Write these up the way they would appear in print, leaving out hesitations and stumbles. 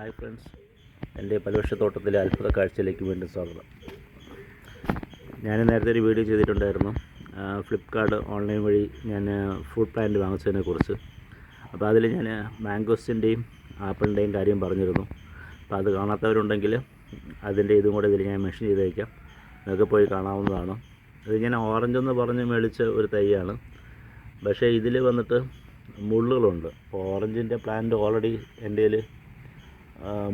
Hi friends, എൻ്റെ പലവൃക്ഷത്തോട്ടത്തിലെ അത്ഭുത കാഴ്ചയിലേക്ക് വീണ്ടും സ്വാഗതം. ഞാൻ നേരത്തെ ഒരു വീഡിയോ ചെയ്തിട്ടുണ്ടായിരുന്നു ഫ്ലിപ്കാർട്ട് ഓൺലൈൻ വഴി ഞാൻ ഫ്രൂട്ട് പ്ലാന്റ് വാങ്ങിച്ചതിനെക്കുറിച്ച്. അപ്പോൾ അതിൽ ഞാൻ മാംഗോസിൻ്റെയും ആപ്പിളിൻ്റെയും കാര്യം പറഞ്ഞിരുന്നു. അപ്പോൾ അത് കാണാത്തവരുണ്ടെങ്കിൽ അതിൻ്റെ ഇതും കൂടെ ഇതിൽ ഞാൻ മെൻഷൻ ചെയ്തേക്കാം, നിങ്ങൾക്ക് പോയി കാണാവുന്നതാണ്. ഇത് ഞാൻ ഓറഞ്ച് എന്ന് പറഞ്ഞ് മേടിച്ച ഒരു തൈയാണ്, പക്ഷേ ഇതിൽ വന്നിട്ട് മുള്ളുകളുണ്ട്. അപ്പോൾ ഓറഞ്ചിൻ്റെ പ്ലാന്റ് ഓൾറെഡി എൻ്റെ കയ്യിൽ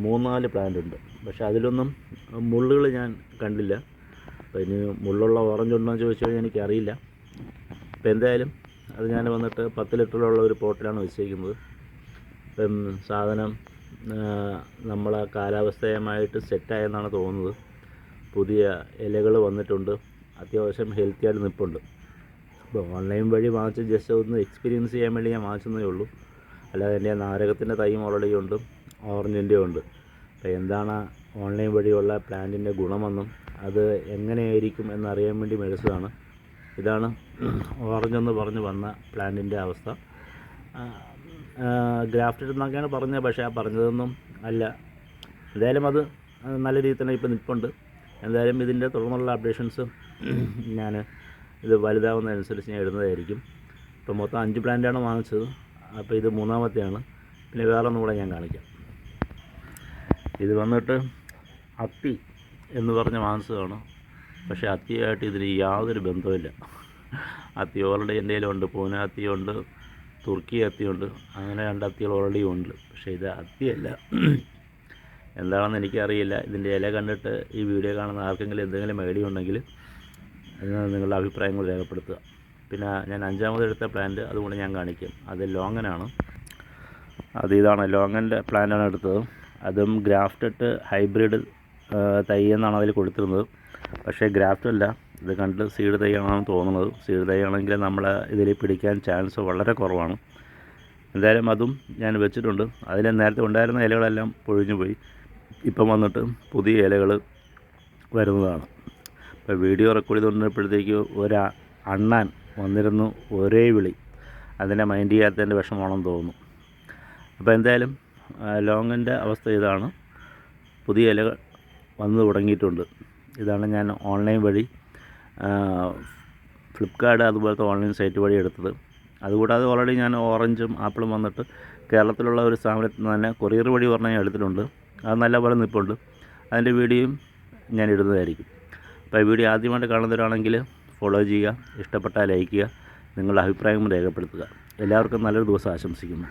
3-4 പ്ലാന്റ് ഉണ്ട്, പക്ഷേ അതിലൊന്നും മുള്ളുകൾ ഞാൻ കണ്ടില്ല. അപ്പോൾ ഇനി മുള്ളുള്ള ഓറഞ്ച് ഉണ്ടോ എന്ന് ചോദിച്ചു കഴിഞ്ഞാൽ എനിക്കറിയില്ല. അപ്പോൾ എന്തായാലും അത് ഞാൻ വന്നിട്ട് 10 ലിറ്ററിലുള്ള ഒരു പോട്ടിലാണ് വെച്ചിരിക്കുന്നത്. ഇപ്പം സാധനം നമ്മളെ കാലാവസ്ഥയുമായിട്ട് സെറ്റായെന്നാണ് തോന്നുന്നത്. പുതിയ ഇലകൾ വന്നിട്ടുണ്ട്, അത്യാവശ്യം ഹെൽത്തി ആയിട്ട് നിൽപ്പുണ്ട്. അപ്പോൾ ഓൺലൈൻ വഴി വാങ്ങിച്ച് ജസ്റ്റ് ഒന്ന് എക്സ്പീരിയൻസ് ചെയ്യാൻ വേണ്ടി ഞാൻ വാങ്ങിച്ചതേ ഉള്ളൂ. അല്ലാതെ എൻ്റെ നാരകത്തിൻ്റെ തൈയും ഓൾറെഡി ഉണ്ട്, ഓറഞ്ചിൻ്റെ ഉണ്ട്. അപ്പോൾ എന്താണ് ഓൺലൈൻ വഴിയുള്ള പ്ലാന്റിൻ്റെ ഗുണമെന്നും അത് എങ്ങനെയായിരിക്കും എന്നറിയാൻ വേണ്ടി മേടിച്ചതാണ്. ഇതാണ് ഓറഞ്ചെന്ന് പറഞ്ഞ് വന്ന പ്ലാന്റിൻ്റെ അവസ്ഥ. ഗ്രാഫ്റ്റഡ് എന്നൊക്കെയാണ് പറഞ്ഞത്, പക്ഷേ ആ പറഞ്ഞതൊന്നും അല്ല. എന്തായാലും അത് നല്ല രീതിയിൽ തന്നെ ഇപ്പോൾ നിൽപ്പുണ്ട്. എന്തായാലും ഇതിൻ്റെ തുടർന്നുള്ള അപ്ഡേഷൻസ് ഞാൻ ഇത് വലുതാവുന്നതനുസരിച്ച് ഞാൻ ഇടുന്നതായിരിക്കും. ഇപ്പോൾ മൊത്തം 5 പ്ലാന്റാണ് വാങ്ങിച്ചത്, അപ്പോൾ ഇത് 3ാമത്തെയാണ്. പിന്നെ വേറെ ഒന്നും കൂടെ ഞാൻ കാണിക്കാം. ഇത് വന്നിട്ട് അത്തി എന്ന് പറഞ്ഞ് വാങ്ങിച്ചതാണ്, പക്ഷേ അത്തിയായിട്ട് ഇതിന് യാതൊരു ബന്ധവുമില്ല. അത്തി ഓൾറെഡി എൻ്റെ കയ്യിലുണ്ട്, പൂന അത്തിയുണ്ട്, തുർക്കി അത്തിയുണ്ട്, അങ്ങനെ 2 അത്തികൾ ഓൾറെഡി ഉണ്ട്. പക്ഷേ ഇത് അത്തിയല്ല. എന്താണെന്ന് എനിക്കറിയില്ല. ഇതിൻ്റെ ഇല കണ്ടിട്ട് ഈ വീഡിയോ കാണുന്ന ആർക്കെങ്കിലും എന്തെങ്കിലും ഐഡിയ ഉണ്ടെങ്കിൽ നിങ്ങളുടെ അഭിപ്രായങ്ങൾ രേഖപ്പെടുത്തുക. പിന്നെ ഞാൻ 5ാമത് എടുത്ത പ്ലാന്റ് അതുകൊണ്ട് ഞാൻ കാണിക്കും. അത് ലോങ്ങനാണ്. ഇതാണ് ലോങ്ങൻ്റെ പ്ലാന്റാണ് എടുത്തത്. അതും ഗ്രാഫ്റ്റഡ് ഹൈബ്രിഡ് തൈ എന്നാണ് അതിൽ കൊടുത്തിരുന്നത്, പക്ഷേ ഗ്രാഫ്റ്റ് അല്ല. ഇത് കണ്ട് സീഡ് തൈയാണെന്ന് തോന്നുന്നത്. സീഡ് തൈയാണെങ്കിൽ നമ്മൾ ഇതിൽ പിടിക്കാൻ ചാൻസ് വളരെ കുറവാണ്. എന്തായാലും അതും ഞാൻ വെച്ചിട്ടുണ്ട്. അതിൽ നേരത്തെ ഉണ്ടായിരുന്ന ഇലകളെല്ലാം പൊഴിഞ്ഞു പോയി. ഇപ്പം വന്നിട്ട് പുതിയ ഇലകൾ വരുന്നതാണ്. ഇപ്പോൾ വീഡിയോ റെക്കോർഡ് ചെയ്തുകൊണ്ടിരുന്നപ്പോഴത്തേക്ക് അണ്ണാൻ വന്നിരുന്നു, ഒരേ വിളി. അതിനെ മൈൻഡ് ചെയ്യാത്തതിൻ്റെ വിഷമമാണെന്ന് തോന്നുന്നു. അപ്പോൾ എന്തായാലും ലോങ്ങിൻ്റെ അവസ്ഥ ഇതാണ്. പുതിയ ഇലകൾ വന്നു തുടങ്ങിയിട്ടുണ്ട്. ഇതാണ് ഞാൻ ഓൺലൈൻ വഴി ഫ്ലിപ്കാർട്ട് അതുപോലത്തെ ഓൺലൈൻ സൈറ്റ് വഴി എടുത്തത്. അതുകൂടാതെ ഓൾറെഡി ഞാൻ ഓറഞ്ചും ആപ്പിളും വന്നിട്ട് കേരളത്തിലുള്ള ഒരു സ്ഥാപനത്തിൽ നിന്ന് തന്നെ കൊറിയർ വഴി പറഞ്ഞാൽ ഞാൻ എടുത്തിട്ടുണ്ട്. അത് നല്ലപോലെ നിൽപ്പുണ്ട്. അതിൻ്റെ വീഡിയോയും ഞാൻ ഇടുന്നതായിരിക്കും. അപ്പോൾ ഈ വീഡിയോ ആദ്യമായിട്ട് കാണുന്നവരാണെങ്കിൽ ഫോളോ ചെയ്യുക, ഇഷ്ടപ്പെട്ടാൽ ലൈക്ക് ചെയ്യുക, നിങ്ങളുടെ അഭിപ്രായം രേഖപ്പെടുത്തുക. എല്ലാവർക്കും നല്ലൊരു ദിവസം ആശംസിക്കുന്നു.